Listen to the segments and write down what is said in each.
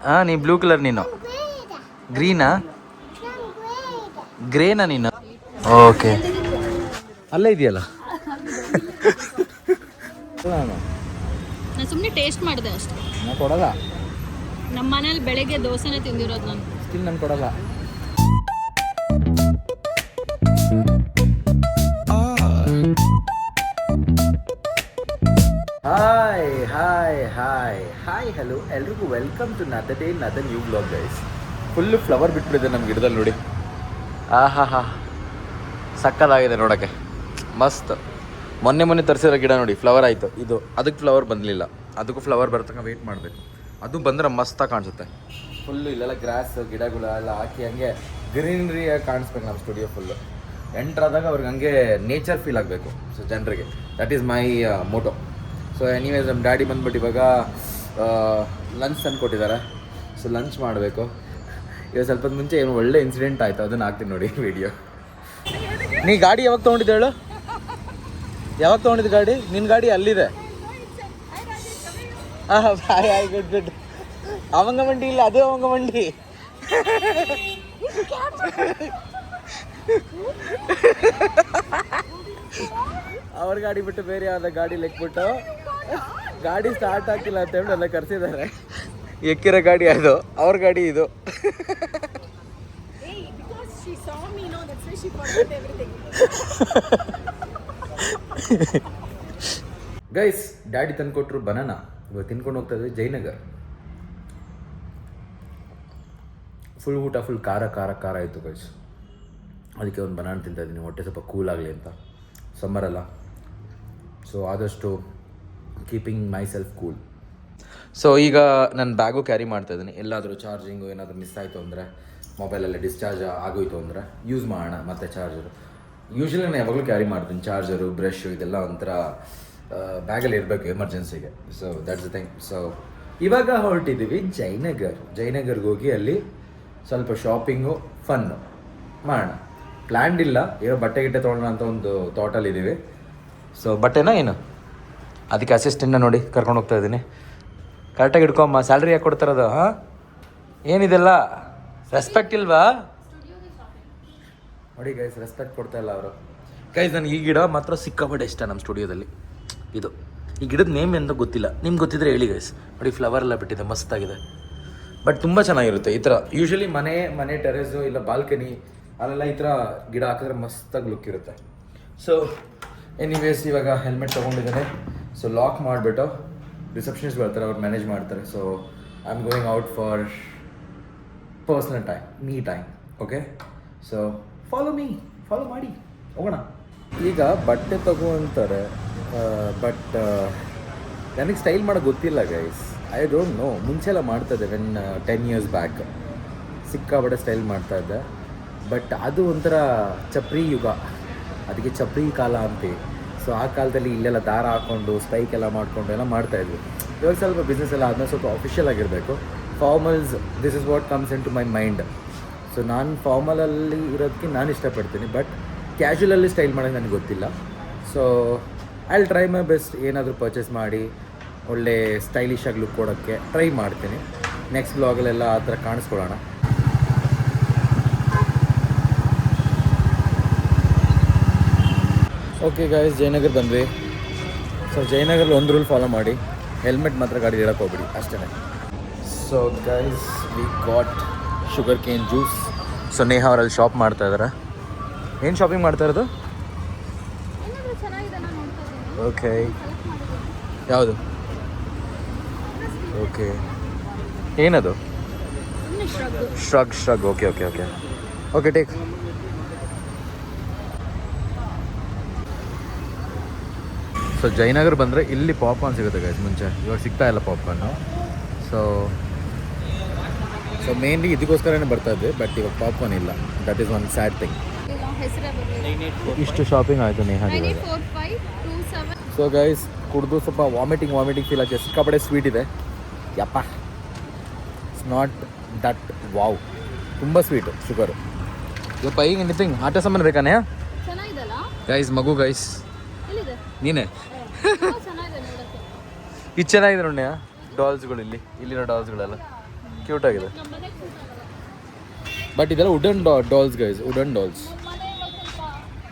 ಹಾಂ ನೀ blue colour ನೀನು ಗ್ರೀನಾ ಗ್ರೇನಾ ನೀನು ಓಕೆ ಅಲ್ಲೇ ಇದೆಯಲ್ಲ ನಾನು ಸುಮ್ಮನೆ ಟೇಸ್ಟ್ ಮಾಡಿದೆ ಅಷ್ಟೇ. ನಾನು ಕೊಡಲ್ಲ. ನಮ್ಮ ಮನೇಲಿ ಬೆಳಗ್ಗೆ ದೋಸೆನೇ ತಿಂದಿರೋದು ನಾನು. ಸ್ಟಿಲ್ ನಾನು ಕೊಡಲ್ಲ. Hi hi hi hi hello ಎಲ್ರಿಗೂ welcome to another day another new blog guys. Full flower ಬಿಟ್ಬಿಟ್ಟಿದೆ ನಮ್ಮ ಗಿಡದಲ್ಲಿ ನೋಡಿ. ಆಹಾ ಹಾ ಸಕ್ಕತ್ತಾಗಿದೆ ನೋಡೋಕ್ಕೆ, ಮಸ್ತ್. ಮೊನ್ನೆ ತರಿಸಿರೋ ಗಿಡ ನೋಡಿ ಫ್ಲವರ್ ಆಯಿತು. ಇದು ಅದಕ್ಕೆ ಫ್ಲವರ್ ಬಂದಲಿಲ್ಲ, ಅದಕ್ಕೂ ಫ್ಲವರ್ ಬರ್ತಂಗೆ ವೆಯ್ಟ್ ಮಾಡಬೇಕು. ಅದು ಬಂದರೆ ಮಸ್ತಾಗಿ ಕಾಣಿಸುತ್ತೆ. ಫುಲ್ಲು ಇಲ್ಲೆಲ್ಲ ಗ್ರಾಸ್ ಗಿಡಗಳು ಎಲ್ಲ ಹಾಕಿ ಹಂಗೆ ಗ್ರೀನರಿಯಾಗಿ ಕಾಣಿಸ್ಬೇಕು ನಮ್ಮ ಸ್ಟುಡಿಯೋ ಫುಲ್ಲು. ಎಂಟ್ರಾದಾಗ ಅವ್ರಿಗೆ ಹಂಗೆ ನೇಚರ್ ಫೀಲ್ ಆಗಬೇಕು ಸೊ ಜನರಿಗೆ. That is my motto. So anyways ನಮ್ಮ ಡ್ಯಾಡಿ ಬಂದ್ಬಿಟ್ಟು ಇವಾಗ ಲಂಚ್ ತಂದು ಕೊಟ್ಟಿದ್ದಾರೆ. ಸೊ ಲಂಚ್ ಮಾಡಬೇಕು. ಇವಾಗ ಸ್ವಲ್ಪ ಮುಂಚೆ ಏನು ಒಳ್ಳೆ ಇನ್ಸಿಡೆಂಟ್ ಆಯಿತು, ಅದನ್ನು ಹಾಕ್ತೀನಿ ನೋಡಿ ವಿಡಿಯೋ. ನೀ ಗಾಡಿ ಯಾವಾಗ ತೊಗೊಂಡಿದ್ದೆ ಹೇಳು? ಯಾವಾಗ ತೊಗೊಂಡಿದ್ದು ಗಾಡಿ? ನಿನ್ನ ಗಾಡಿ ಅಲ್ಲಿದೆ. Hi good good. ಅವಂಗ ಮಂಡಿ ಇಲ್ಲ, ಅದೇ ಅವಂಗ ಮಂಡಿ. ಅವ್ರ ಗಾಡಿ ಬಿಟ್ಟು ಬೇರೆ ಯಾವ್ದು ಗಾಡಿ ಲೆಕ್ಬಿಟ್ಟು ಗಾಡಿ ಸ್ಟಾರ್ಟ್ ಆಗ್ತಿಲ್ಲ ಅಂತ ಹೇಳಿ ಎಲ್ಲ ಕರ್ಸಿದ್ದಾರೆ. ಎಕ್ಕಿರೋ ಗಾಡಿ ಅದು, ಅವ್ರ ಗಾಡಿ ಇದು. ಗೈಸ್ ಡ್ಯಾಡಿ ತಂದುಕೊಟ್ರು ಬನಾನಾ. ಇವಾಗ ತಿನ್ಕೊಂಡು ಹೋಗ್ತಾ ಇದ್ವಿ ಜಯನಗರ್. ಫುಲ್ ಊಟ ಫುಲ್ ಖಾರ ಖಾರ ಖಾರ ಆಯಿತು ಗೈಸ್. ಅದಕ್ಕೆ ಒಂದು ಬನಾನ ತಿಂತಾಯಿದ್ದೀನಿ, ಹೊಟ್ಟೆ ಸ್ವಲ್ಪ ಕೂಲ್ ಆಗಲಿ ಅಂತ. ಸಮ್ಮರ್ ಅಲ್ಲ, ಸೊ ಆದಷ್ಟು keeping my self cool. So ಈಗ ನನ್ನ ಬ್ಯಾಗು ಕ್ಯಾರಿ ಮಾಡ್ತಾಯಿದ್ದೀನಿ. ಎಲ್ಲಾದರೂ ಚಾರ್ಜಿಂಗು ಏನಾದರೂ ಮಿಸ್ ಆಯಿತು ಅಂದರೆ, ಮೊಬೈಲಲ್ಲಿ ಡಿಸ್ಚಾರ್ಜ್ ಆಗೋಯ್ತು ಅಂದರೆ ಯೂಸ್ ಮಾಡೋಣ ಮತ್ತು ಚಾರ್ಜರು. ಯೂಶ್ವಲಿ ನಾನು ಯಾವಾಗಲೂ ಕ್ಯಾರಿ ಮಾಡ್ತೀನಿ ಚಾರ್ಜರು, ಬ್ರಷು, ಇದೆಲ್ಲ ಒಂಥರ ಬ್ಯಾಗಲ್ಲಿ ಇರಬೇಕು ಎಮರ್ಜೆನ್ಸಿಗೆ. So that's the thing. So ಇವಾಗ ಹೊರಟಿದ್ದೀವಿ ಜಯನಗರ್ಗೆ ಹೋಗಿ ಅಲ್ಲಿ ಸ್ವಲ್ಪ ಶಾಪಿಂಗು ಫನ್ನು ಮಾಡೋಣ. ಪ್ಲ್ಯಾನ್ಡ್ ಇಲ್ಲ, ಏನೋ ಬಟ್ಟೆ ಗಿಟ್ಟೆ ತೊಗೊಳ್ಳೋಣ ಅಂತ ಒಂದು ಥಾಟಲ್ಲಿದ್ದೀವಿ. ಸೊ ಬಟ್ಟೆನಾ ಏನು ಅದಕ್ಕೆ ಅಸಿಸ್ಟೆಂಟ್ನ ನೋಡಿ ಕರ್ಕೊಂಡು ಹೋಗ್ತಾ ಇದ್ದೀನಿ. ಕರೆಕ್ಟಾಗಿ ಇಟ್ಕೊಮ್ಮ, ಸ್ಯಾಲ್ರಿ ಯಾಕೆ ಕೊಡ್ತಾರದು? ಹಾಂ ಏನಿದೆಲ್ಲ ರೆಸ್ಪೆಕ್ಟ್ ಇಲ್ವಾ ನೋಡಿ ಗೈಸ್? ರೆಸ್ಪೆಕ್ಟ್ ಕೊಡ್ತಾ ಇಲ್ಲ ಅವರು. ಗೈಸ್ ನನಗೆ ಈ ಗಿಡ ಮಾತ್ರ ಸಿಕ್ಕಾಪಟ್ಟೆ ಇಷ್ಟ ನಮ್ಮ ಸ್ಟುಡಿಯೋದಲ್ಲಿ. ಇದು ಈ ಗಿಡದ ನೇಮ್ ಎಂತ ಗೊತ್ತಿಲ್ಲ, ನಿಮ್ಗೆ ಗೊತ್ತಿದ್ರೆ ಹೇಳಿ ಗೈಸ್. ನೋಡಿ ಫ್ಲವರ್ ಎಲ್ಲ ಬಿಟ್ಟಿದೆ, ಮಸ್ತಾಗಿದೆ. ಬಟ್ ತುಂಬ ಚೆನ್ನಾಗಿರುತ್ತೆ ಈ ಥರ. ಯೂಶ್ವಲಿ ಮನೆ ಟೆರೆಸು ಇಲ್ಲ ಬಾಲ್ಕನಿ ಅಲ್ಲೆಲ್ಲ ಈ ಥರ ಗಿಡ ಹಾಕಿದ್ರೆ ಮಸ್ತಾಗಿ ಲುಕ್ ಇರುತ್ತೆ. ಸೊ ಎನಿವೇಸ್ ಇವಾಗ ಹೆಲ್ಮೆಟ್ ತೊಗೊಂಡಿದ್ದೇನೆ. ಸೊ ಲಾಕ್ ಮಾಡಿಬಿಟ್ಟು ರಿಸೆಪ್ಷನಿಸ್ಟ್ ಬರ್ತಾರೆ, ಅವ್ರು ಮ್ಯಾನೇಜ್ ಮಾಡ್ತಾರೆ. So I am going out for personal time, me time. Okay, so follow ಮಾಡಿ ಹೋಗೋಣ. ಈಗ ಬಟ್ಟೆ ತಗೋಂತಾರೆ, ಬಟ್ ನನಗೆ ಸ್ಟೈಲ್ ಮಾಡೋಕ್ಕೆ ಗೊತ್ತಿಲ್ಲ ಗೈಸ್. I don't know. ಮುಂಚೆಲ್ಲ ಮಾಡ್ತಾಯಿದ್ದೆ ವೆನ್ 10 years ಬ್ಯಾಕ್ ಸಿಕ್ಕಾಬಟ್ಟೆ ಸ್ಟೈಲ್ ಮಾಡ್ತಾಯಿದ್ದೆ. ಬಟ್ ಅದು ಒಂಥರ ಚಪ್ರಿ ಯುಗ, ಅದಕ್ಕೆ ಚಪ್ರಿ ಕಾಲ ಅಂತೀವಿ. ಸೊ ಆ ಕಾಲದಲ್ಲಿ ಇಲ್ಲೆಲ್ಲ ದಾರ ಹಾಕ್ಕೊಂಡು ಸ್ಪೈಕ್ ಎಲ್ಲ ಮಾಡಿಕೊಂಡು ಎಲ್ಲ ಮಾಡ್ತಾಯಿದ್ವಿ. ಇವಾಗ ಸ್ವಲ್ಪ ಬಿಸ್ನೆಸ್ ಎಲ್ಲ ಆದಮೇಲೆ ಸ್ವಲ್ಪ ಅಫಿಷಿಯಲ್ ಆಗಿರಬೇಕು. Formals, this is what comes into my mind. So ನಾನು ಫಾರ್ಮಲಲ್ಲಿ ಇರೋದಕ್ಕೆ ನಾನು ಇಷ್ಟಪಡ್ತೀನಿ, ಬಟ್ ಕ್ಯಾಶುವಲಲ್ಲಿ ಸ್ಟೈಲ್ ಮಾಡೋಕ್ಕೆ ನನಗೆ ಗೊತ್ತಿಲ್ಲ. So I will try my best. ಏನಾದರೂ ಪರ್ಚೇಸ್ ಮಾಡಿ ಒಳ್ಳೆ ಸ್ಟೈಲಿಶಾಗಿ ಲುಕ್ ಕೊಡೋಕ್ಕೆ ಟ್ರೈ ಮಾಡ್ತೀನಿ. ನೆಕ್ಸ್ಟ್ ಬ್ಲಾಗಲ್ಲೆಲ್ಲ ಆ ಥರ ಕಾಣಿಸ್ಕೊಳ್ಳೋಣ. ಓಕೆ ಗೈಸ್, ಜಯನಗರ್ ಬಂದ್ವಿ. ಸೊ ಜಯನಗರಲ್ಲಿ ಒಂದು ರೂಲ್ ಫಾಲೋ ಮಾಡಿ, ಹೆಲ್ಮೆಟ್ ಮಾತ್ರ ಗಾಡಿ ಇಡಕ್ಕೆ ಹೋಗ್ಬಿಡಿ ಅಷ್ಟೇ. So guys we got sugar cane juice. So Neha ಅವರಲ್ಲಿ ಶಾಪ್ ಮಾಡ್ತಾ ಇದ್ದಾರೆ. ಏನು ಶಾಪಿಂಗ್ ಮಾಡ್ತಾ ಇರೋದು? ಓಕೆ, ಯಾವುದು? ಓಕೆ, ಏನದು? Shrug. Okay okay okay okay take. So Jayanagar ಬಂದರೆ ಇಲ್ಲಿ ಪಾಪ್ಕಾರ್ನ್ ಸಿಗುತ್ತೆ ಗೈಸ್. ಮುಂಚೆ ಇವಾಗ ಸಿಗ್ತಾ ಇಲ್ಲ ಪಾಪ್ಕಾರ್ನು. ಸೊ ಮೇನ್ಲಿ ಇದಕ್ಕೋಸ್ಕರನೇ ಬರ್ತಾ ಇದ್ದೆ, ಬಟ್ ಇವಾಗ ಪಾಪ್ಕಾರ್ನ್ ಇಲ್ಲ. That is one sad thing. ಇಷ್ಟು ಶಾಪಿಂಗ್ ಆಯಿತು ನೇಹಾ. ಸೊ ಗೈಸ್ ಕುಡಿದು ಸ್ವಲ್ಪ ವಾಮಿಟಿಂಗ್ ಫೀಲ್ ಆಗ್ತದೆ. ಸಿಕ್ಕಾಪಟ್ಟೆ ಸ್ವೀಟ್ ಇದೆ. ಯಪ್ಪ, ಇಟ್ಸ್ ನಾಟ್ ದಟ್ ವಾವ್, ತುಂಬ ಸ್ವೀಟು, ಶುಗರು. ಯಪ್ಪ ಈಗ ಎನಿಥಿಂಗ್ ಆಟ ಸಾಮಾನು ಬೇಕಾನೆ ಗೈಸ್? ಮಗು ಗೈಸ್ ನೀನೇ. ಇದು ಚೆನ್ನಾಗಿದೆ ನೋಡಿ ಡಾಲ್ಸ್ಗಳು. ಇಲ್ಲಿನ ಡಾಲ್ಸ್ಗಳೆಲ್ಲ ಕ್ಯೂಟ್ ಆಗಿದೆ. ಬಟ್ ಇದೆಲ್ಲ wooden dolls guys, wooden dolls.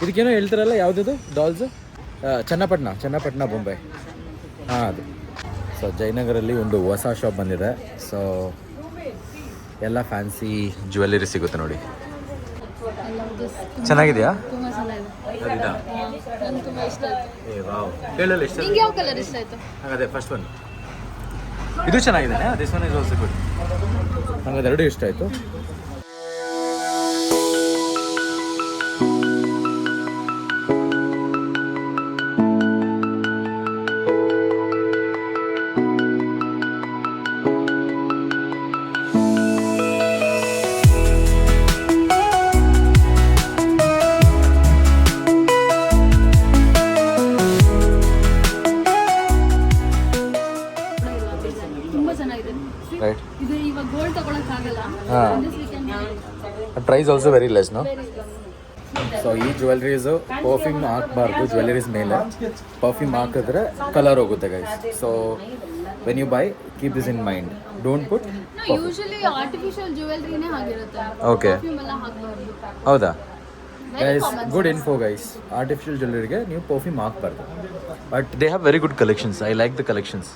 ಇದಕ್ಕೇನೋ ಹೇಳ್ತಾರಲ್ಲ, ಯಾವುದಿದು ಡಾಲ್ಸ್? ಚನ್ನಪಟ್ಟಣ ಬೊಂಬೆ. ಹಾಂ, ಅದು. ಸೊ ಜಯನಗರಲ್ಲಿ ಒಂದು ಹೊಸ ಶಾಪ್ ಬಂದಿದೆ. ಸೊ ಎಲ್ಲ ಫ್ಯಾನ್ಸಿ ಜ್ಯುವೆಲ್ಲರಿ ಸಿಗುತ್ತೆ ನೋಡಿ. ಚೆನ್ನಾಗಿದೆಯಾ? ತುಂಬಾ ಚೆನ್ನಾಗಿದೆ. ನಂಗೆ ತುಂಬಾ ಇಷ್ಟ ಆಯ್ತು. ಏ ವಾವ್, ಹೇಳಲ್ಲ ಎಷ್ಟು? ನಿಂಗೆ ಯಾವ ಕಲರ್ ಇಷ್ಟ ಆಯ್ತು? ಅದೇ ಫಸ್ಟ್ ಒನ್ ಇದು ಚೆನ್ನಾಗಿದೆ. This one is also good. ನಂಗೆ ಅದೆರಡು ಇಷ್ಟ ಆಯಿತು. ತುಂಬಾ ಚೆನ್ನಾಗಿದೆ. ರೈಟ್. ಇದು ಇವಾಗ ಗೋಲ್ಡ್ ತಗೊಳಕ್ ಆಗಲ್ಲ. Price also very less, no? So ಈ ಜ್ಯುವೆಲ್ರೀಸು ಪರ್ಫ್ಯೂಮ್ ಹಾಕಬಾರ್ದು. ಜ್ಯುವೆಲ್ಲರೀಸ್ ಮೇಲೆ ಪರ್ಫ್ಯೂಮ್ ಹಾಕಿದ್ರೆ ಕಲರ್ ಹೋಗುತ್ತೆ guys. So when you buy keep this in mind. Don't put. Usually artificial ಜ್ಯುವೆಲ್ರಿನೇ ಆಗಿರುತ್ತೆ. ಓಕೆ, ಪರ್ಫ್ಯೂಮ್ ಎಲ್ಲ ಹಾಕಬಾರ್ದು. ಹೌದಾ guys? Good info guys. Artificial ಜ್ಯುವೆಲ್ಲರಿಗೆ ನೀವು ಪರ್ಫ್ಯೂಮ್ ಹಾಕಬಾರ್ದು. But they have very good collections. I like the collections.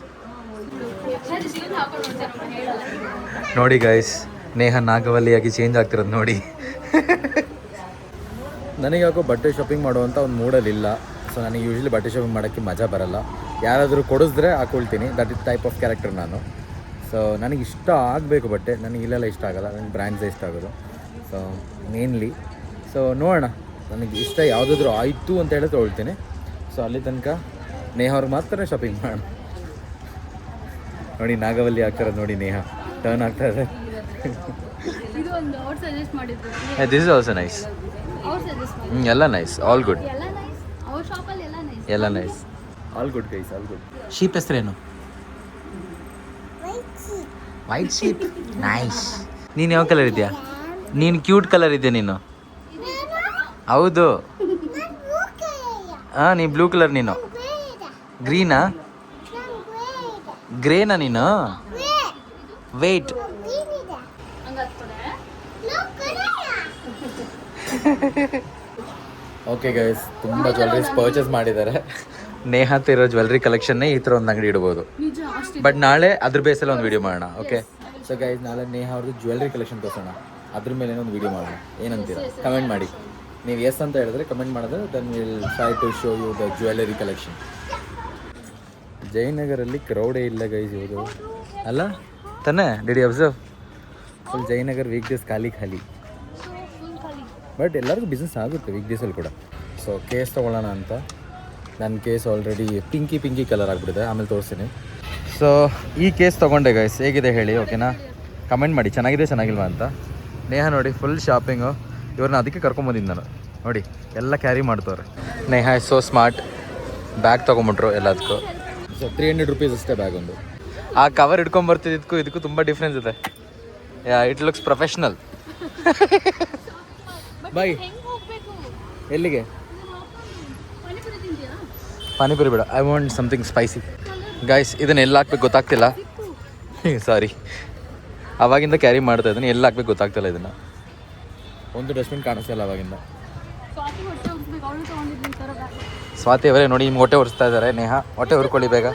ನೋಡಿ guys, Neha ನಾಗವಲ್ಲಿಯಾಗಿ ಚೇಂಜ್ ಆಗ್ತಿರೋದು ನೋಡಿ. ನನಗೆ ಯಾಕೋ ಬಟ್ಟೆ ಶಾಪಿಂಗ್ ಮಾಡುವಂಥ ಒಂದು ಮೂಡಲ್ಲಿಲ್ಲ. ಸೊ ನನಗೆ ಯೂಶ್ವಲಿ ಬಟ್ಟೆ ಶಾಪಿಂಗ್ ಮಾಡೋಕ್ಕೆ ಮಜಾ ಬರಲ್ಲ. ಯಾರಾದರೂ ಕೊಡಿಸಿದ್ರೆ ಹಾಕೊಳ್ತೀನಿ. That is type of character ನಾನು. ಸೊ ನನಗೆ ಇಷ್ಟ ಆಗಬೇಕು ಬಟ್ಟೆ. ನನಗೆ ಇಲ್ಲೆಲ್ಲ ಇಷ್ಟ ಆಗೋಲ್ಲ. ನನಗೆ ಬ್ರ್ಯಾಂಡ್ಸೇ ಇಷ್ಟ ಆಗೋದು. ಸೊ ಮೇನ್ಲಿ ಸೊ ನೋಡೋಣ, ನನಗೆ ಇಷ್ಟ ಯಾವುದಾದ್ರೂ ಆಯಿತು ಅಂತ ಹೇಳಿ ತೊಗೊಳ್ತೀನಿ. ಸೊ ಅಲ್ಲಿ ತನಕ ನೇಹ ಅವ್ರಿಗೆ ಮಾತ್ರ ಶಾಪಿಂಗ್ ಮಾಡೋಣ. ನೋಡಿ ನಾಗವಲ್ಲಿ ಆಗ್ತಾರದು ನೋಡಿ. ನೇಹ ಟರ್ನ್ ಆಗ್ತಾ ಇದೆ. ಇದು ಒಂದು ಅವ್ರು ಸಜೆಸ್ಟ್ ಮಾಡಿದ್ರು. This is also nice. ಅವ್ರು ಸಜೆಸ್ಟ್ ಮಾಡಿದ್ರು. ಎಲ್ಲ ನೈಸ್, ಆಲ್ ಗುಡ್. ಎಲ್ಲ ನೈಸ್. ಅವ್ರ ಶಾಪಲ್ಲಿ ಎಲ್ಲ ನೈಸ್. ಎಲ್ಲ nice, all good guys, all good. Sheep ಹೆಸರೇನು? White sheep. ನೈಸ್. ನೀನು ಯಾವ ಕಲರ್ ಇದೆಯಾ? ನೀನು ಕ್ಯೂಟ್ ಕಲರ್ ಇದೆಯಾ ನೀನು? ಹೌದು. ಹಾಂ, ನೀ ಬ್ಲೂ ಕಲರ್. ನೀನು ಗ್ರೀನಾ? ಗ್ರೇನಾ ನೀನು? ವೇಟ್. ಓಕೆ ಗೈಸ್, ತುಂಬ ಜ್ಯುವೆಲ್ರೀಸ್ ಪರ್ಚೇಸ್ ಮಾಡಿದ್ದಾರೆ. ನೇಹ ಇರೋ ಜ್ಯುವೆಲ್ರಿ ಕಲೆಕ್ಷನ್ನೇ ಈ ಥರ ಒಂದು ಅಂಗಡಿ ಇಡ್ಬೋದು. ನಿಜ ಅಷ್ಟೇ. ಬಟ್ ನಾಳೆ ಅದ್ರ ಬೇಸಲ್ಲಿ ಒಂದು ವೀಡಿಯೋ ಮಾಡೋಣ. ಓಕೆ. ಸೊ ಗೈಸ್, ನಾಳೆ ನೇಹ ಅವ್ರದ್ದು ಜ್ಯುವೆಲ್ರಿ ಕಲೆಕ್ಷನ್ ತೋರಿಸೋಣ. ಅದ್ರ ಮೇಲೆ ಒಂದು ವೀಡಿಯೋ ಮಾಡೋಣ. ಏನಂತೀರ? ಕಮೆಂಟ್ ಮಾಡಿ. ನೀವು ಎಸ್ ಅಂತ ಹೇಳಿದ್ರೆ ಕಮೆಂಟ್ ಮಾಡಿದ್ರೆ then will try to show you the jewellery collection. ಜಯನಗರಲ್ಲಿ ಕ್ರೌಡೇ ಇಲ್ಲ ಗೈಸ್ ಇವರು, ಅಲ್ಲ ತಾನೇ? Did you observe? Full Jayanagar week days ಖಾಲಿ. ಬಟ್ ಎಲ್ಲರಿಗೂ ಬಿಸ್ನೆಸ್ ಆಗುತ್ತೆ ವೀಕ್ ಡೇಸಲ್ಲಿ ಕೂಡ. ಸೊ ಕೇಸ್ ತೊಗೊಳ್ಳೋಣ ಅಂತ. ನನ್ನ ಕೇಸ್ ಆಲ್ರೆಡಿ ಪಿಂಕಿ ಕಲರ್ ಆಗಿಬಿಟ್ಟಿದೆ. ಆಮೇಲೆ ತೋರಿಸ್ತೀನಿ. ಸೊ ಈ ಕೇಸ್ ತೊಗೊಂಡೆ ಗೈಸ್. ಹೇಗಿದೆ ಹೇಳಿ, ಓಕೆನಾ? ಕಮೆಂಟ್ ಮಾಡಿ ಚೆನ್ನಾಗಿದೆ ಚೆನ್ನಾಗಿಲ್ವಾ ಅಂತ. ನೇಹ ನೋಡಿ ಫುಲ್ ಶಾಪಿಂಗು. ಇವ್ರನ್ನ ಅದಕ್ಕೆ ಕರ್ಕೊಂಬಂದಿದ್ದು ನಾನು. ನೋಡಿ ಎಲ್ಲ ಕ್ಯಾರಿ ಮಾಡ್ತವ್ರೆ. Neha is so smart. Bag ತೊಗೊಂಬಿಟ್ರು ಎಲ್ಲದಕ್ಕೂ. ಸೊ 300 ರುಪೀಸ್ ಅಷ್ಟೇ ಬ್ಯಾಗ್ ಒಂದು. ಆ ಕವರ್ ಹಿಡ್ಕೊಂಬರ್ತಿದ್ದಕ್ಕೂ ಇದಕ್ಕೂ ತುಂಬ ಡಿಫ್ರೆನ್ಸ್ ಇದೆ. It looks professional. ಬೈ. ಎಲ್ಲಿಗೆ? ಪಾನಿಪುರಿ ಬೇಡ. I want something spicy. Guys, ಇದನ್ನ ಎಲ್ಲ ಹಾಕ್ಬೇಕು ಗೊತ್ತಾಗ್ತಿಲ್ಲ. ಸಾರಿ, ಅವಾಗಿಂದ ಕ್ಯಾರಿ ಮಾಡ್ತಾ ಇದ್ದೀನಿ. ಎಲ್ಲ ಹಾಕ್ಬೇಕು ಗೊತ್ತಾಗ್ತಿಲ್ಲ. ಇದನ್ನು ಒಂದು ಡಸ್ಟ್ಬಿನ್ ಕಾಣಿಸ್ತಿಲ್ಲ ಅವಾಗಿಂದ. ಸ್ವಾತಿ ಅವರೇ ನೋಡಿ, ನಿಮ್ಗೆ ಹೊಟ್ಟೆ ಹೊರಿಸ್ತಾ ಇದ್ದಾರೆ. ನೇಹ ಹೊಟ್ಟೆ ಹೊರ್ಕೊಳ್ಳಿ ಬೇಗ.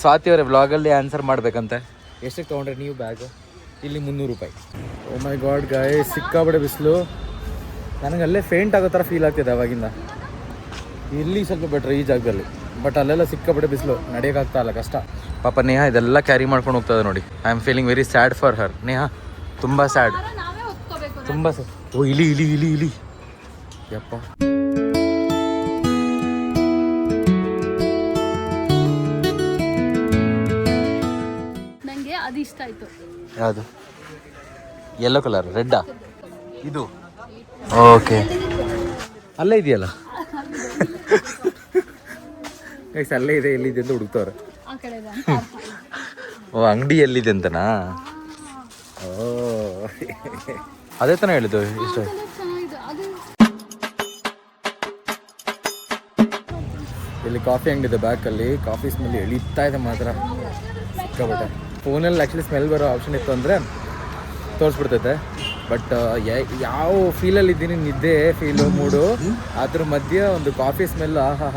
ಸ್ವಾತಿ ಅವರೇ ವ್ಲಾಗಲ್ಲಿ ಆನ್ಸರ್ ಮಾಡಬೇಕಂತೆ. ಎಷ್ಟಕ್ಕೆ ತೊಗೊಂಡ್ರೆ ನೀವು ಬ್ಯಾಗು? ಇಲ್ಲಿ 300 ರೂಪಾಯಿ. ಓ ಮೈ ಗಾಡ್ ಗಾಯ್ಸ್, ಸಿಕ್ಕಾಬಡೆ ಬಿಸಿಲು. ನನಗೆ ಅಲ್ಲೇ ಫೇಂಟ್ ಆಗೋ ಥರ ಫೀಲ್ ಆಗ್ತಿದೆ ಅವಾಗಿಂದ. ಇಲ್ಲಿ ಸ್ವಲ್ಪ ಬೆಟ್ರ್ ಈ ಜಾಗದಲ್ಲಿ. ಬಟ್ ಅಲ್ಲೆಲ್ಲ ಸಿಕ್ಕಾಬಡೆ ಬಿಸಿಲು, ನಡೆಯೋಕ್ಕಾಗ್ತಾ ಇಲ್ಲ, ಕಷ್ಟ. ಪಾಪ ನೇಹ ಇದೆಲ್ಲ ಕ್ಯಾರಿ ಮಾಡ್ಕೊಂಡು ಹೋಗ್ತದೆ ನೋಡಿ. I am feeling very sad for her. Neha ತುಂಬ ಸ್ಯಾಡ್, ತುಂಬ ಸ್ಯಾಡ್. ಓ ಇಲಿ ಇಲಿ ಇಲಿ ಇಲಿ ಯಪ್ಪ. ನನಗೆ ಅದು ಇಷ್ಟ ಆಯಿತು. ಯಾವುದು? ಯೆಲ್ಲೋ ಕಲರ್, ರೆಡ್ಡಾ ಇದು? ಓಕೆ, ಅಲ್ಲೇ ಇದೆಯಲ್ಲ ಗೈಸ್, ಅಲ್ಲೇ ಇದೆ. ಎಲ್ಲಿದೆ ಅಂತ ಹುಡುಕ್ತವ್ರೆ. ಆ ಕಡೆ ಇದೆ. ಓ, ಅಂಗಡಿ ಎಲ್ಲಿದೆ ಅಂತನಾ? ಓ ಅದೇ ತಾನೇ ಹೇಳಿದ್ದು ಇಷ್ಟ. ಚೆನ್ನಾಗಿದೆ ಅದು. ಇಲ್ಲಿ ಕಾಫಿ ಅಂಗಡಿ ಇದೆ ಬ್ಯಾಕಲ್ಲಿ. ಕಾಫಿ ಸ್ಮೆಲ್ ಎಳಿತಾ ಇದೆ ಮಾತ್ರ ಸಿಕ್ಕಾಬಟ್ಟೆ. ಫೋನಲ್ಲಿ ಆ್ಯಕ್ಚುಲಿ ಸ್ಮೆಲ್ ಬರೋ ಆಪ್ಷನ್ ಇತ್ತು ಅಂದರೆ ತೋರಿಸ್ಬಿಡ್ತೈತೆ. ಬಟ್ ಯಾವ ಫೀಲಲ್ಲಿ ಇದ್ದೀನಿ, ನಿದ್ದೆ ಫೀಲು ಮೂಡು, ಅದ್ರ ಮಧ್ಯೆ ಒಂದು ಕಾಫಿ ಸ್ಮೆಲ್, ಹಾ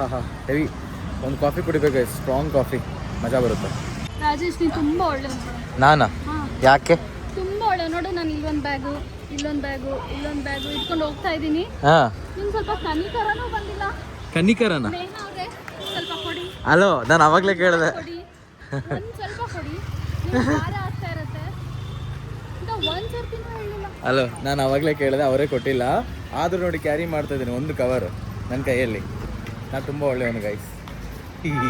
ಹೆವಿ. ಒಂದು ಕಾಫಿ ಕುಡಿಬೇಕು, ಸ್ಟ್ರಾಂಗ್ ಕಾಫಿ, ಮಜಾ ಬರುತ್ತೆ. ರಾಜೇಶ್ ನೀನು ತುಂಬ ಒಳ್ಳೆ. ನಾನಾ? ಯಾಕೆ? ತುಂಬ ಒಳ್ಳೆ. ನೋಡು, ನಾನು ಇಲ್ಲೊಂದು ಬ್ಯಾಗು ಇಟ್ಕೊಂಡು ಹೋಗ್ತಾ ಇದ್ದೀನಿ. ಹಾಂ, ನಿಮ್ಗೆ ಸ್ವಲ್ಪ ಕನಿಕರನೂ ಬಂದಿಲ್ಲ. ಕನ್ನಿಕರನ? ನೇಹಾ ಅವ್ರೆ, ಸ್ವಲ್ಪ ಕೊಡಿ. ಅಲೋ, ನಾನು ಅವಾಗಲೇ ಕೇಳಿದೆ. ಕೊಡಿ, ಒಂದು ಸ್ವಲ್ಪ ಕೊಡಿ. ನಿಮ್ಗೆ ಭಾರ ಆಗ್ತಾ ಇರುತ್ತೆ ಅಂತ ಒಂದು ಸರ್ತಿನೂ ಹೇಳಿಲ್ಲ. ಅಲೋ, ನಾನು ಅವಾಗಲೇ ಕೇಳಿದೆ, ಅವರೇ ಕೊಟ್ಟಿಲ್ಲ. ಆದರೂ ನೋಡಿ ಕ್ಯಾರಿ ಮಾಡ್ತಾ ಇದ್ದೀನಿ ಒಂದು ಕವರ್ ನನ್ನ ಕೈಯಲ್ಲಿ. ನಾನು ತುಂಬ ಒಳ್ಳೆಯವನು ಗೈಸ್.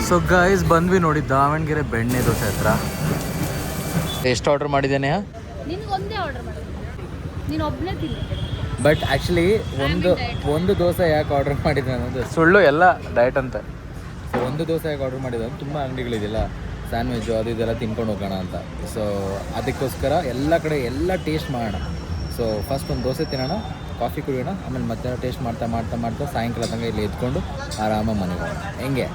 ಸೊ ಗೈಸ್, ಬಂದ್ವಿ ನೋಡಿ ದಾವಣಗೆರೆ ಬೆಣ್ಣೆ ದೋಸೆ ಹತ್ರ. ಎಷ್ಟು ಆರ್ಡರ್ ಮಾಡಿದ್ದೇನೆ? ನಿನ್ಗೆ ಒಂದೇ ಆರ್ಡರ್ ಮಾಡೋದು, ನೀನು ಒಬ್ಬನೇ ತಿನ್ನಿ. ಬಟ್ ಆ್ಯಕ್ಚುಲಿ ಒಂದು ದೋಸೆ ಯಾಕೆ ಆರ್ಡರ್ ಮಾಡಿದ್ದೆ ಅನ್ನೋದು ಸುಳ್ಳು, ಎಲ್ಲ ಡಯಟ್ ಅಂತ. ಸೊ ಒಂದು ದೋಸೆ ಯಾಕೆ ಆರ್ಡರ್ ಮಾಡಿದೆ ಅಂದ್ರೆ, ತುಂಬ ಅಂಗಡಿಗಳಿದೆಯಲ್ಲ ಸ್ಯಾಂಡ್ವಿಚ್ಚು ಅದು ಇದೆಲ್ಲ ತಿನ್ಕೊಂಡು ಹೋಗೋಣ ಅಂತ. ಸೊ ಅದಕ್ಕೋಸ್ಕರ ಎಲ್ಲ ಕಡೆ ಎಲ್ಲ ಟೇಸ್ಟ್ ಮಾಡೋಣ. ಸೊ ಫಸ್ಟ್ ಒಂದು ದೋಸೆ ತಿನ್ನೋಣ, ಕಾಫಿ ಕುಡಿಯೋಣ, ಆಮೇಲೆ ಮಧ್ಯಾಹ್ನ ಟೇಸ್ಟ್ ಮಾಡ್ತಾ ಸಾಯಂಕಾಲ ತನಕ ಇಲ್ಲಿ ಎತ್ಕೊಂಡು ಆರಾಮಾಗಿ ಮನೆಗೆ ಹೋಗೋಣ. ಹೆಂಗೆ?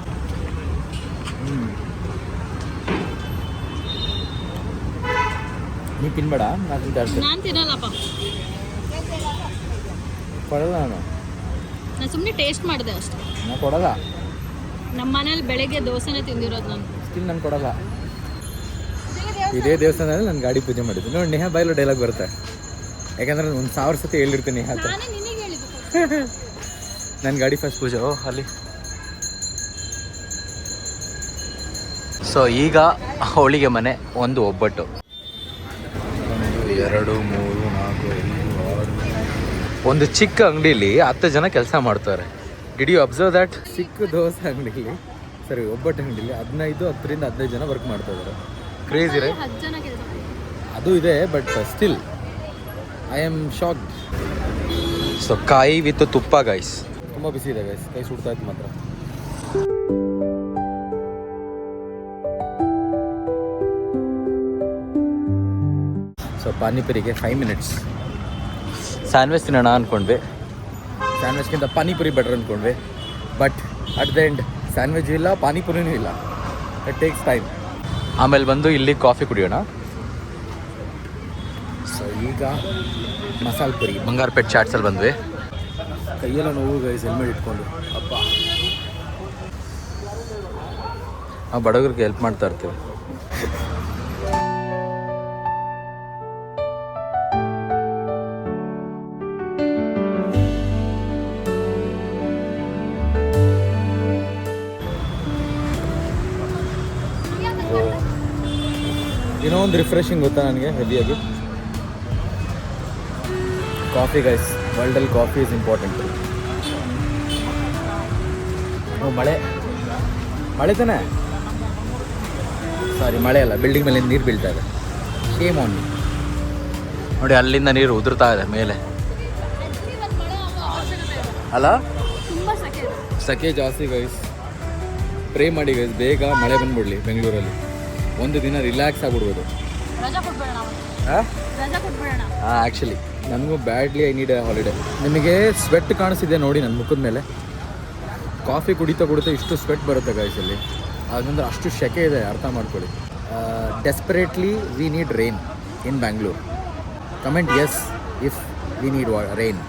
ನೀ ತಿನ್ಬೇಡ, ನಾನು ತಿನ್ನಲ್ಲಪ್ಪ. ಕೊಡಲ್ಲ. ನಾನು ಸುಮ್ಮನೆ ಟೇಸ್ಟ್ ಮಾಡಿದೆ ಅಷ್ಟೇ. ನಾನು ಕೊಡಲ್ಲ. ನಮ್ಮ ಮನೇಲಿ ಬೆಳಗ್ಗೆ ದೋಸೆನೇ ತಿಂದಿರೋದು ನಾನು. ಸ್ಟಿಲ್ ನಾನು ಕೊಡಲ್ಲ. ಇದೇ ದೇವಸ್ಥಾನದಲ್ಲಿ ನಾನು ಗಾಡಿ ಪೂಜೆ ಮಾಡಿದ್ದು ನೋಡಿ. ನೇಹಾ ಬಾಯಲ್ಲೂ ಡೈಲಾಗ್ ಬರುತ್ತೆ, ಯಾಕಂದ್ರೆ 1000 ಸತಿ ಹೇಳಿರ್ತೀನಿ ನೇಹಾ ಹತ್ರ. ನಾನೇ ನಿನಗೆ ಹೇಳಿದ್ದು. ನನ್ನ ಗಾಡಿ ಫಸ್ಟ್ ಪೂಜೆ ಅಲ್ಲಿ. ಸೊ ಈಗ ಹೋಳಿಗೆ ಮನೆ, ಒಂದು ಒಬ್ಬಟ್ಟು, 1 2 3 4 5 6. ಒಂದು ಚಿಕ್ಕ ಅಂಗಡಿಲಿ 10 ಜನ ಕೆಲಸ ಮಾಡ್ತಾರೆ. Did you observe that? ಚಿಕ್ಕ ದೋಸೆ ಅಂಗಡಿಲಿ, ಸರಿ ಒಬ್ಬಟ್ಟು ಅಂಗಡಿಲಿ 10ರಿಂದ 15 ಜನ ವರ್ಕ್ ಮಾಡ್ತಾ ಇದ್ದಾರೆ. ಕ್ರೇಜಿ ರೇ. 10 ಜನ ಕೆಲಸ ಅದು ಇದೆ, but still I am shocked. So ಕಾಯಿ ವಿತ್ ತುಪ್ಪ ಗೈಸ್, ತುಂಬ ಬಿಸಿ ಇದೆ ಗೈಸ್, ಕೈ ಸುಡ್ತಾ ಇತ್ತು ಮಾತ್ರ. So ಪಾನಿಪುರಿಗೆ 5 minutes. ಸ್ಯಾಂಡ್ವಿಚ್ ತಿನ್ನೋಣ ಅಂದ್ಕೊಂಡ್ವಿ, ಸ್ಯಾಂಡ್ವಿಚ್ಗಿಂತ ಪಾನಿಪುರಿ ಬೆಟರ್ ಅಂದ್ಕೊಂಡ್ವಿ. But at the end sandwich ಇಲ್ಲ, ಪಾನಿಪುರಿನೂ ಇಲ್ಲ. It takes time. ಆಮೇಲೆ ಬಂದು ಇಲ್ಲಿ ಕಾಫಿ ಕುಡಿಯೋಣ. ಸೊ ಈಗ ಮಸಾಲೆ ಪುರಿ ಬಂಗಾರಪೇಟ್ ಚಾಟ್ಸಲ್ಲಿ ಬಂದ್ವಿ. ಕೈಯೆಲ್ಲ ನೋವು ಗೈಸ್, ಹೆಲ್ಮೆಟ್ ಇಟ್ಕೊಂಡು. ಅಪ್ಪ, ನಾವು ಬಡವರಿಗೆ ಹೆಲ್ಪ್ ಮಾಡ್ತಾ ಇರ್ತೀವಿ. ಏನೋ ಒಂದು ರಿಫ್ರೆಶಿಂಗ್ ಗೊತ್ತಾ ನನಗೆ ಹೆವಿಯಾಗಿ, ಕಾಫಿ ಗೈಸ್. ವರ್ಲ್ಡಲ್ಲಿ ಕಾಫಿ ಇಸ್ ಇಂಪಾರ್ಟೆಂಟ್. ಮಳೆ ತಾನೆ? ಸಾರಿ, ಮಳೆ ಅಲ್ಲ, ಬಿಲ್ಡಿಂಗ್ ಮೇಲೆ ನೀರು ಬೀಳ್ತಾ ಇದೆ. Shame on me. ನೋಡಿ ಅಲ್ಲಿಂದ ನೀರು ಉದುರ್ತಾ ಇದೆ ಮೇಲೆ ಅಲ್ಲ. ತುಂಬ ಸೆಕೆ ಜಾಸ್ತಿ ಗೈಸ್. ಪ್ರೇ ಮಾಡಿ ಗೈಸ್, ಬೇಗ ಮಳೆ ಬಂದ್ಬಿಡ್ಲಿ ಬೆಂಗಳೂರಲ್ಲಿ. ಒಂದು ದಿನ ರಿಲ್ಯಾಕ್ಸ್ ಆಗಿಬಿಡ್ಬೋದು. ಹಾಂ, ಆ್ಯಕ್ಚುಲಿ ನನಗೂ badly I need A holiday. ನಿಮಗೆ ಸ್ವೆಟ್ ಕಾಣಿಸ್ತಿದೆ ನೋಡಿ ನನ್ನ ಮುಖದ ಮೇಲೆ. ಕಾಫಿ ಕುಡಿತಾ ಇಷ್ಟು ಸ್ವೆಟ್ ಬರುತ್ತೆ ಗೈಸಲ್ಲಿ. ಹಾಗಂದ್ರೆ ಅಷ್ಟು ಸೆಕೆ ಇದೆ, ಅರ್ಥ ಮಾಡ್ಕೊಳ್ಳಿ. Desperately we need rain in Bangalore. Comment yes if we need rain.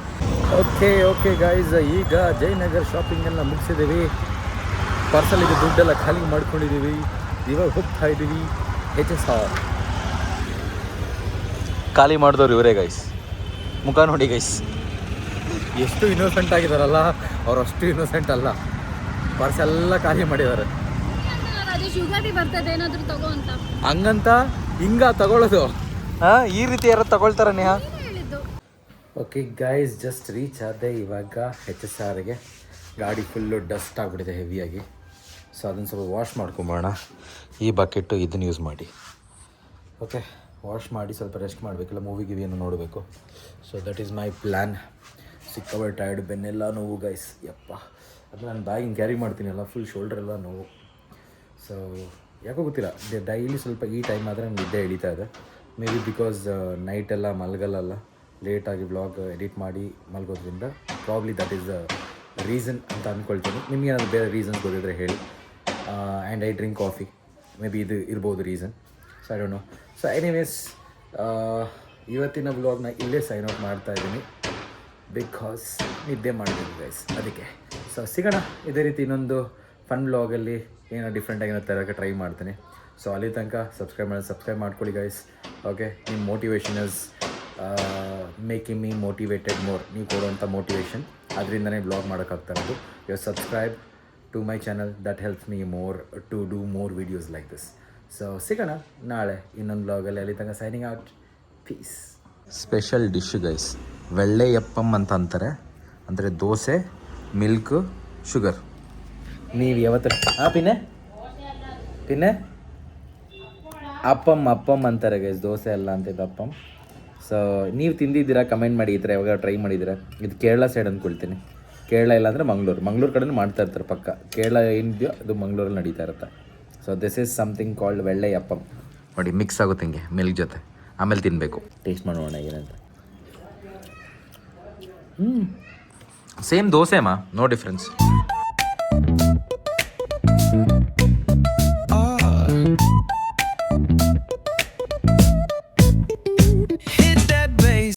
Okay guys, ಈಗ ಜಯನಗರ್ ಶಾಪಿಂಗೆಲ್ಲ ಮುಗಿಸಿದ್ದೀವಿ. ಪಾರ್ಸಲಿಗೆ ದುಡ್ಡೆಲ್ಲ ಖಾಲಿ ಮಾಡ್ಕೊಂಡಿದ್ದೀವಿ. ಇವಾಗ ಹೋಗ್ತಾ ಇದ್ದೀವಿ HSR. ಖಾಲಿ ಮಾಡಿದವ್ರು ಇವರೇ ಗೈಸ್. ಮುಖ ನೋಡಿ ಗೈಸ್, ಎಷ್ಟು ಇನ್ನೋಸೆಂಟ್ ಆಗಿದಾರಲ್ಲ. ಅವ್ರು ಅಷ್ಟು ಇನ್ನೋಸೆಂಟ್ ಅಲ್ಲ. ಪಾರ್ಸೆಲ್ಲ ಖಾಲಿ ಮಾಡಿದ್ದಾರೆ. ಯುಗಾದಿ ಬರ್ತದೆ, ಏನಾದರೂ ತಗೋ ಅಂತ. ಹಂಗಂತ ಹಿಂಗ ತಗೊಳ್ಳೋದು? ಈ ರೀತಿ ಯಾರು ತಗೊಳ್ತಾರ Neha? Okay guys, just reach ಆದೆ ಇವಾಗ HSRಗೆ. ಗಾಡಿ ಫುಲ್ಲು ಡಸ್ಟ್ ಆಗಿಬಿಟ್ಟಿದೆ ಹೆವಿಯಾಗಿ. ಸೊ ಅದನ್ನು ಸ್ವಲ್ಪ ವಾಶ್ ಮಾಡ್ಕೊಂಬೋಣ. ಈ ಬಕೆಟು ಇದನ್ನು ಯೂಸ್ ಮಾಡಿ. ಓಕೆ, ವಾಶ್ ಮಾಡಿ ಸ್ವಲ್ಪ ರೆಸ್ಟ್ ಮಾಡಬೇಕಿಲ್ಲ, ಮೂವಿ ಗಿವಿಯನ್ನು ನೋಡಬೇಕು. So that is my plan. ಸಿಕ್ಕಾಬಟ್ಟೆ ಟೈರ್ಡ್, ಬೆನ್ನೆಲ್ಲ ನೋವು ಗೈಸ್. ಯಪ್ಪ, ಅದು ನಾನು ಬ್ಯಾಗಿಂಗ್ ಕ್ಯಾರಿ ಮಾಡ್ತೀನಲ್ಲ, ಫುಲ್ ಶೋಲ್ಡ್ರೆಲ್ಲ ನೋವು. ಸೊ ಯಾಕೋ ಗೊತ್ತಿಲ್ಲ, ಡೈಲಿ ಸ್ವಲ್ಪ ಈ ಟೈಮ್ ಆದರೆ ನನಗೆ ನಿದ್ದೆ ಹಿಡಿತಾ ಇದೆ. ಮೇ ಬಿ ಬಿಕಾಸ್ ನೈಟೆಲ್ಲ ಮಲಗಲ್ಲ, ಲೇಟಾಗಿ ವ್ಲಾಗ್ ಎಡಿಟ್ ಮಾಡಿ ಮಲಗೋದ್ರಿಂದ probably that is the reason ಅಂತ ಅಂದ್ಕೊಳ್ತೀನಿ. ನಿಮ್ಗೆ ಏನಾದರೂ ಬೇರೆ ರೀಸನ್ಸ್ ಗೊತ್ತಿದ್ರೆ ಹೇಳಿ. And I drink coffee, maybe ಇದು ಇರ್ಬೋದು reason. So I don't know. So anyways ಇವತ್ತಿನ ವ್ಲಾಗ್ನ ಇಲ್ಲೇ ಸೈನ್ ಔಟ್ ಮಾಡ್ತಾ ಇದ್ದೀನಿ ಬಿಕಾಸ್ ನಿದ್ದೆ ಮಾಡಿದ್ದೀನಿ ಗೈಸ್, ಅದಕ್ಕೆ. ಸೊ ಸಿಗೋಣ ಇದೇ ರೀತಿ ಇನ್ನೊಂದು ಫನ್ ವ್ಲಾಗಲ್ಲಿ ಏನೋ ಡಿಫ್ರೆಂಟಾಗಿ ಏನೋ ತರೋಕ್ಕೆ ಟ್ರೈ ಮಾಡ್ತೀನಿ. ಸೊ ಅಲ್ಲಿ ತನಕ ಸಬ್ಸ್ಕ್ರೈಬ್ ಮಾಡ್ಕೊಳ್ಳಿ ಗೈಸ್. ಓಕೆ, ನಿಮ್ಮ motivation is making me motivated more. ನೀವು ಕೊಡುವಂಥ ಮೋಟಿವೇಶನ್, ಅದರಿಂದನೇ ಬ್ಲಾಗ್ ಮಾಡೋಕ್ಕಾಗ್ತಾ ಇರೋದು. You subscribe to my channel, that helps me more to do more videos like this. So ಸಿಗೋಣ ನಾಳೆ ಇನ್ನೊಂದು ಬ್ಲಾಗಲ್ಲಿ. ಅಲ್ಲಿ ತನಕ signing out, peace. Special dish guys, vellayappam ಅಂತ ಅಂತಾರೆ. ಅಂದರೆ ದೋಸೆ, ಮಿಲ್ಕ್, ಶುಗರ್. ನೀವು ಯಾವತ್ತು ಪಿನ್ನೆ ಅಪ್ಪಂ ಅಂತಾರೆ ಗೈಸ್, ದೋಸೆ ಅಲ್ಲ ಅಂತಿದ್ದು ಅಪ್ಪಂ. ಸೊ ನೀವು ತಿಂದಿದ್ದೀರಾ? ಕಮೆಂಟ್ ಮಾಡಿ. ಈ ಥರ ಯಾವಾಗ ಟ್ರೈ ಮಾಡಿದ್ದೀರಾ? ಇದು ಕೇರಳ ಸೈಡ್ ಅಂದ್ಕೊಳ್ತೀನಿ. ಕೇರಳ ಇಲ್ಲಾಂದರೆ ಮಂಗಳೂರು ಕಡೆನೂ ಮಾಡ್ತಾ ಇರ್ತಾರೆ ಪಕ್ಕ. ಕೇರಳ ಏನಿದೆಯೋ ಅದು ಮಂಗಳೂರಲ್ಲಿ ನಡೀತಾ ಇರುತ್ತೆ. So this is something called vellayappam. ನೋಡಿ, ಮಿಕ್ಸ್ ಆಗುತ್ತೆ ಹಿಂಗೆ ಮಿಲ್ಕ್ ಜೊತೆ, ಆಮೇಲೆ ತಿನ್ನಬೇಕು. ಟೇಸ್ಟ್ ಮಾಡೋಣ ಏನಂತ. Same dosa no difference.